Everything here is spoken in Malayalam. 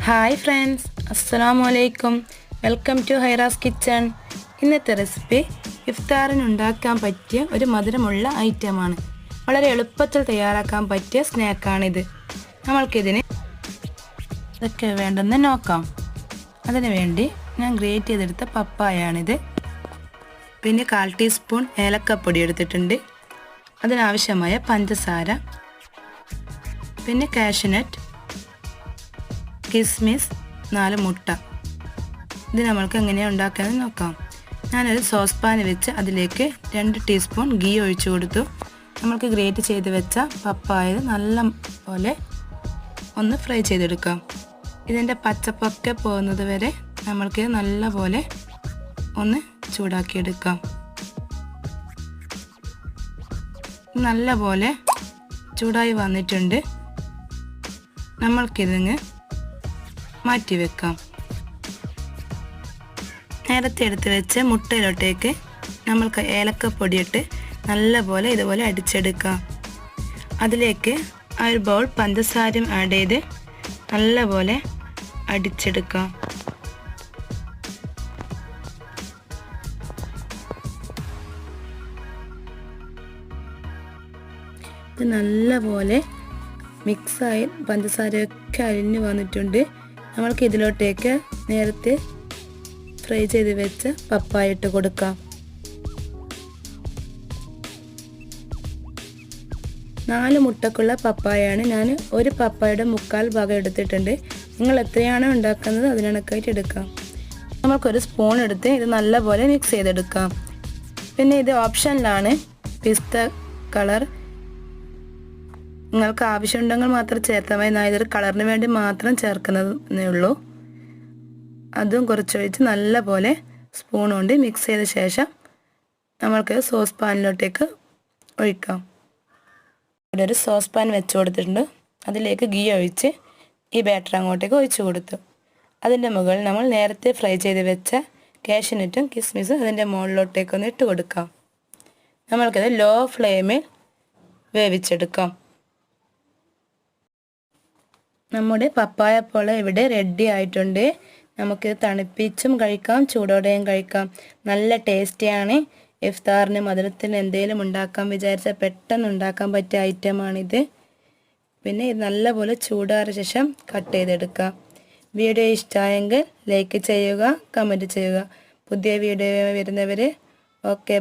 ഹായ് ഫ്രണ്ട്സ്, അസ്സലാമു അലൈക്കും. Welcome to Hairas kitchen. ഇന്നത്തെ റെസിപ്പി ഇഫ്താറിന് ഉണ്ടാക്കാൻ പറ്റിയ ഒരു മധുരമുള്ള ഐറ്റമാണ്. വളരെ എളുപ്പത്തിൽ തയ്യാറാക്കാൻ പറ്റിയ സ്നാക്കാണിത്. നമ്മൾക്കിതിന് ഇതൊക്കെ വേണ്ടെന്ന് നോക്കാം. അതിനു വേണ്ടി ഞാൻ ഗ്രേറ്റ് ചെയ്തെടുത്ത പപ്പായാണിത്. പിന്നെ 1/4 ടീസ്പൂൺ ഏലക്കപ്പൊടി എടുത്തിട്ടുണ്ട്. അതിനാവശ്യമായ പഞ്ചസാര, പിന്നെ കാഷ്യൂനട്ട്, കിസ്മിസ്, 4 മുട്ട. ഇത് നമ്മൾക്ക് എങ്ങനെയാണ് ഉണ്ടാക്കാമെന്ന് നോക്കാം. ഞാനൊരു സോസ് പാൻ വെച്ച് അതിലേക്ക് 2 ടീസ്പൂൺ ഗീ ഒഴിച്ചു കൊടുത്തു. നമ്മൾക്ക് ഗ്രേറ്റ് ചെയ്ത് വെച്ച പപ്പായ നല്ല പോലെ ഒന്ന് ഫ്രൈ ചെയ്തെടുക്കാം. ഇതിൻ്റെ പച്ചപ്പൊക്കെ പോകുന്നത് വരെ നമ്മൾക്ക് നല്ല പോലെ ഒന്ന് ചൂടാക്കിയെടുക്കാം. നല്ല പോലെ ചൂടായി വന്നിട്ടുണ്ട്. നമ്മൾക്കിതിങ്ങ് മാറ്റി വെക്കാം. നേരത്തെ എടുത്ത് വെച്ച് മുട്ടയിലോട്ടേക്ക് നമ്മൾക്ക് ഏലക്കപ്പൊടിയിട്ട് നല്ലപോലെ ഇതുപോലെ അടിച്ചെടുക്കാം. അതിലേക്ക് ഒരു ബൗൾ പഞ്ചസാരയും ആഡ് ചെയ്ത് നല്ലപോലെ അടിച്ചെടുക്കാം. ഇത് നല്ലപോലെ മിക്സായി പഞ്ചസാരയൊക്കെ അരിഞ്ഞ് വന്നിട്ടുണ്ട്. നമ്മൾക്ക് ഇതിലോട്ടേക്ക് നേരത്തെ ഫ്രൈ ചെയ്ത് വെച്ച് പപ്പായ ഇട്ട് കൊടുക്കാം. 4 മുട്ടക്കുള്ള പപ്പായാണ്. ഞാൻ ഒരു പപ്പായയുടെ 1/4 ഭാഗം എടുത്തിട്ടുണ്ട്. നിങ്ങൾ എത്രയാണോ ഉണ്ടാക്കുന്നത് അതിനണക്കായിട്ട് എടുക്കാം. നമ്മൾക്കൊരു സ്പൂൺ എടുത്ത് ഇത് നല്ലപോലെ മിക്സ് ചെയ്തെടുക്കാം. പിന്നെ ഇത് ഓപ്ഷനിലാണ്, പിസ്ത കളർ നിങ്ങൾക്ക് ആവശ്യമുണ്ടെങ്കിൽ മാത്രം ചേർത്താൽ മതി. ഞാൻ ഇതൊരു കളറിന് വേണ്ടി മാത്രം ചേർക്കുന്നതേ ഉള്ളൂ. അതും കുറച്ചൊഴിച്ച് നല്ലപോലെ സ്പൂൺ കൊണ്ട് മിക്സ് ചെയ്ത ശേഷം നമ്മൾക്ക് സോസ് പാനിലോട്ടേക്ക് ഒഴിക്കാം. ഇവിടെ ഒരു സോസ് പാൻ വെച്ച് കൊടുത്തിട്ടുണ്ട്. അതിലേക്ക് ഗീ ഒഴിച്ച് ഈ ബാറ്റർ അങ്ങോട്ടേക്ക് ഒഴിച്ചു കൊടുത്തു. അതിൻ്റെ മുകളിൽ നമ്മൾ നേരത്തെ ഫ്രൈ ചെയ്ത് വെച്ച കാഷ്യൂനട്ടും കിസ്മിസും അതിൻ്റെ മുകളിലോട്ടേക്കൊന്ന് ഇട്ട് കൊടുക്കാം. നമ്മൾക്കത് ലോ ഫ്ലെയിമിൽ വേവിച്ചെടുക്കാം. നമ്മുടെ പപ്പായ പോള ഇവിടെ റെഡി ആയിട്ടുണ്ട്. നമുക്കിത് തണുപ്പിച്ചും കഴിക്കാം, ചൂടോടെയും കഴിക്കാം. നല്ല ടേസ്റ്റിയാണ്. ഇഫ്താറിന് മധുരത്തിന് എന്തെങ്കിലും ഉണ്ടാക്കാൻ വിചാരിച്ചാൽ പെട്ടെന്ന് ഉണ്ടാക്കാൻ പറ്റിയ ഐറ്റമാണിത്. പിന്നെ ഇത് നല്ലപോലെ ചൂടാറിയ ശേഷം കട്ട് ചെയ്തെടുക്കാം. വീഡിയോ ഇഷ്ടമായെങ്കിൽ ലൈക്ക് ചെയ്യുക, കമൻറ്റ് ചെയ്യുക. പുതിയ വീഡിയോ വരുന്നവരെ ഓക്കെ.